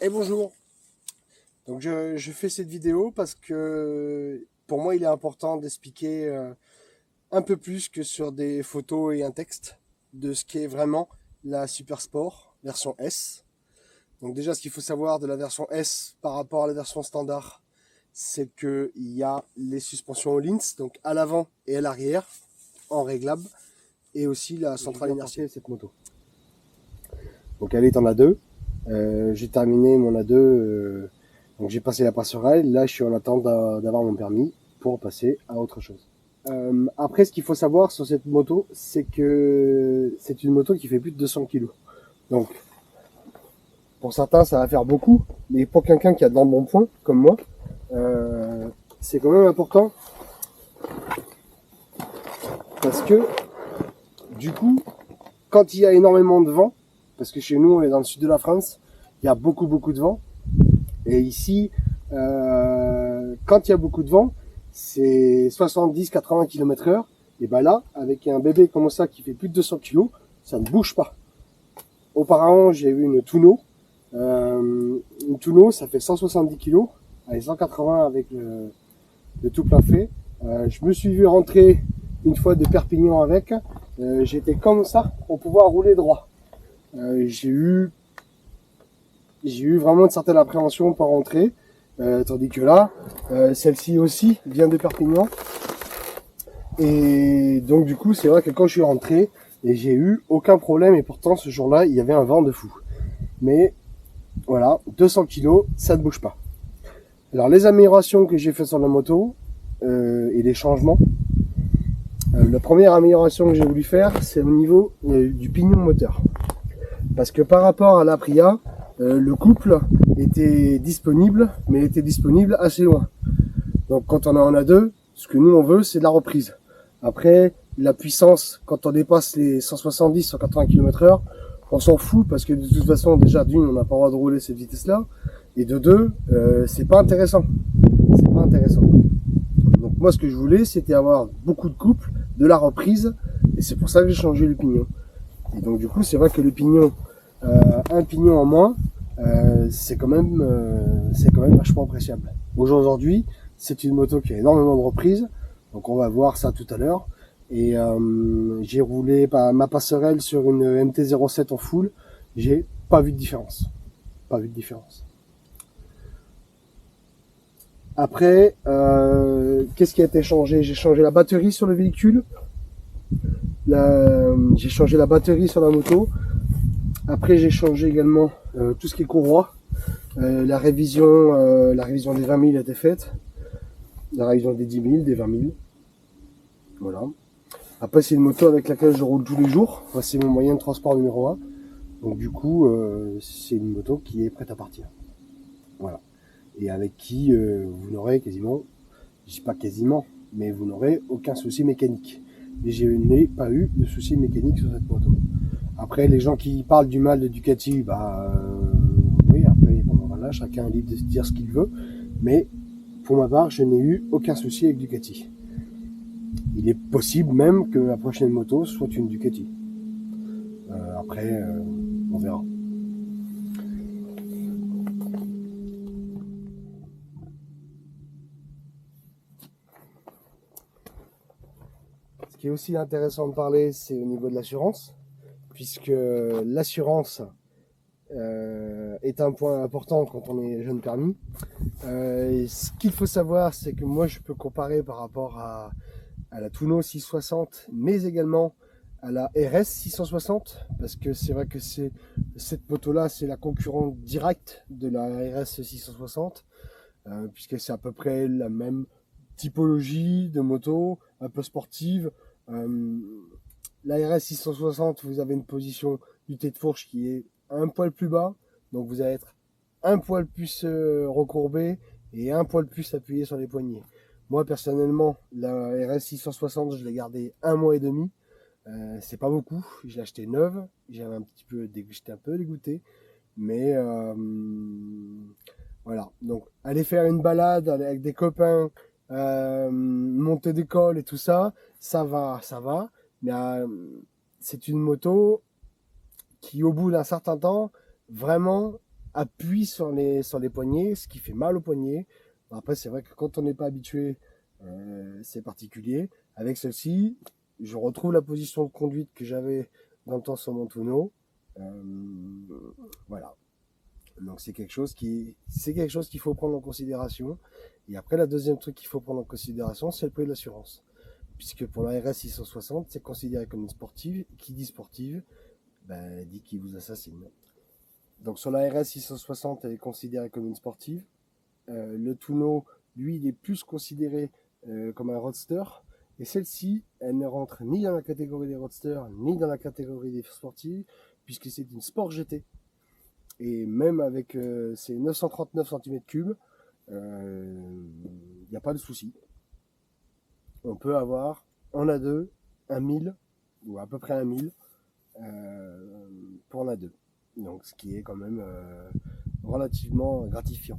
Et bonjour. Donc je fais cette vidéo parce que pour moi il est important d'expliquer un peu plus que sur des photos et un texte de ce qu'est vraiment la Super Sport version S. Donc déjà ce qu'il faut savoir de la version S par rapport à la version standard, c'est qu'il y a les suspensions Öhlins, donc à l'avant et à l'arrière, en réglable, et aussi la centrale inertielle de cette moto. Donc elle est en A2. J'ai terminé mon A2, donc j'ai passé la passerelle. Là, je suis en attente d'avoir mon permis pour passer à autre chose. Après, ce qu'il faut savoir sur cette moto, c'est que c'est une moto qui fait plus de 200 kg. Donc, pour certains, ça va faire beaucoup, mais pour quelqu'un qui a d'embonpoint, comme moi, c'est quand même important parce que, du coup, quand il y a énormément de vent, parce que chez nous, on est dans le sud de la France, il y a beaucoup de vent. Et ici, quand il y a beaucoup de vent, c'est 70-80 km/h. Et ben là, avec un bébé comme ça qui fait plus de 200 kg, ça ne bouge pas. Auparavant, j'ai eu une Tuno. Une Tuno, ça fait 170 kg, avec 180 avec le tout plein fait. Je me suis vu rentrer une fois de Perpignan avec. J'étais comme ça pour pouvoir rouler droit. J'ai eu vraiment une certaine appréhension pour rentrer, tandis que là, celle-ci aussi vient de Perpignan. Et donc du coup, c'est vrai que quand je suis rentré, et j'ai eu aucun problème, et pourtant ce jour-là, il y avait un vent de fou. Mais voilà, 200 kg, ça ne bouge pas. Alors les améliorations que j'ai fait sur la moto, et les changements, la première amélioration que j'ai voulu faire, c'est au niveau du pignon moteur. Parce que par rapport à l'Aprilia, le couple était disponible, mais était disponible assez loin. Donc quand on en a deux, ce que nous on veut, c'est de la reprise. Après, la puissance, quand on dépasse les 170-180 km/h, on s'en fout parce que de toute façon, déjà d'une, on n'a pas le droit de rouler cette vitesse-là, et de deux, c'est pas intéressant. C'est pas intéressant. Donc moi, ce que je voulais, c'était avoir beaucoup de couple, de la reprise, et c'est pour ça que j'ai changé le pignon. Et donc du coup, c'est vrai que le pignon, un pignon en moins, c'est quand même vachement appréciable. Aujourd'hui, c'est une moto qui a énormément de reprises, donc on va voir ça tout à l'heure. Et j'ai roulé ma passerelle sur une MT-07 en full, j'ai pas vu de différence. Pas vu de différence. Après, qu'est-ce qui a été changé? J'ai changé la batterie sur le véhicule, j'ai changé la batterie sur la moto. Après, j'ai changé également tout ce qui est courroie. La révision des 20 000 a été faite. La révision des 10 000, des 20 000. Voilà. Après, c'est une moto avec laquelle je roule tous les jours. Enfin, c'est mon moyen de transport numéro 1. Donc du coup, c'est une moto qui est prête à partir. Voilà. Et avec qui vous n'aurez quasiment, je dis pas quasiment, mais vous n'aurez aucun souci mécanique. Et je n'ai pas eu de souci mécanique sur cette moto. Après, les gens qui parlent du mal de Ducati, oui, après, bon, voilà, chacun est libre de dire ce qu'il veut. Mais pour ma part, je n'ai eu aucun souci avec Ducati. Il est possible même que la prochaine moto soit une Ducati. Après, on verra. Ce qui est aussi intéressant de parler, c'est au niveau de l'assurance, puisque l'assurance est un point important quand on est jeune permis. Ce qu'il faut savoir, c'est que moi, je peux comparer par rapport à la Tuno 660, mais également à la RS 660, parce que c'est vrai que cette moto-là, c'est la concurrente directe de la RS 660, puisque c'est à peu près la même typologie de moto, un peu sportive. La RS 660, vous avez une position du tête de fourche qui est un poil plus bas, donc vous allez être un poil plus recourbé et un poil plus appuyé sur les poignets. Moi personnellement, la RS 660, je l'ai gardée 1 mois et demi. C'est pas beaucoup. Je l'ai acheté neuve. J'étais un peu dégoûté, mais voilà. Donc aller faire une balade avec des copains, monter d'école et tout ça, ça va. Mais c'est une moto qui, au bout d'un certain temps, vraiment appuie sur les poignets, ce qui fait mal aux poignets. Après, c'est vrai que quand on n'est pas habitué, c'est particulier. Avec celle-ci, je retrouve la position de conduite que j'avais dans le temps sur mon tonneau. Voilà. Donc c'est quelque chose qu'il faut prendre en considération. Et après, la deuxième truc qu'il faut prendre en considération, c'est le prix de l'assurance. Puisque pour la RS 660, c'est considéré comme une sportive. Qui dit sportive, dit qu'il vous assassine. Donc sur la RS 660, elle est considérée comme une sportive. Le tonneau, lui, il est plus considéré comme un roadster. Et celle-ci, elle ne rentre ni dans la catégorie des roadsters, ni dans la catégorie des sportives, puisque c'est une Sport GT. Et même avec ses 939 cm3, il n'y a pas de souci. On peut avoir en A2 un 1000, ou à peu près un 1000, pour l'A2. Donc ce qui est quand même relativement gratifiant.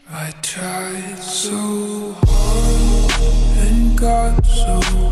I tried so hard and got so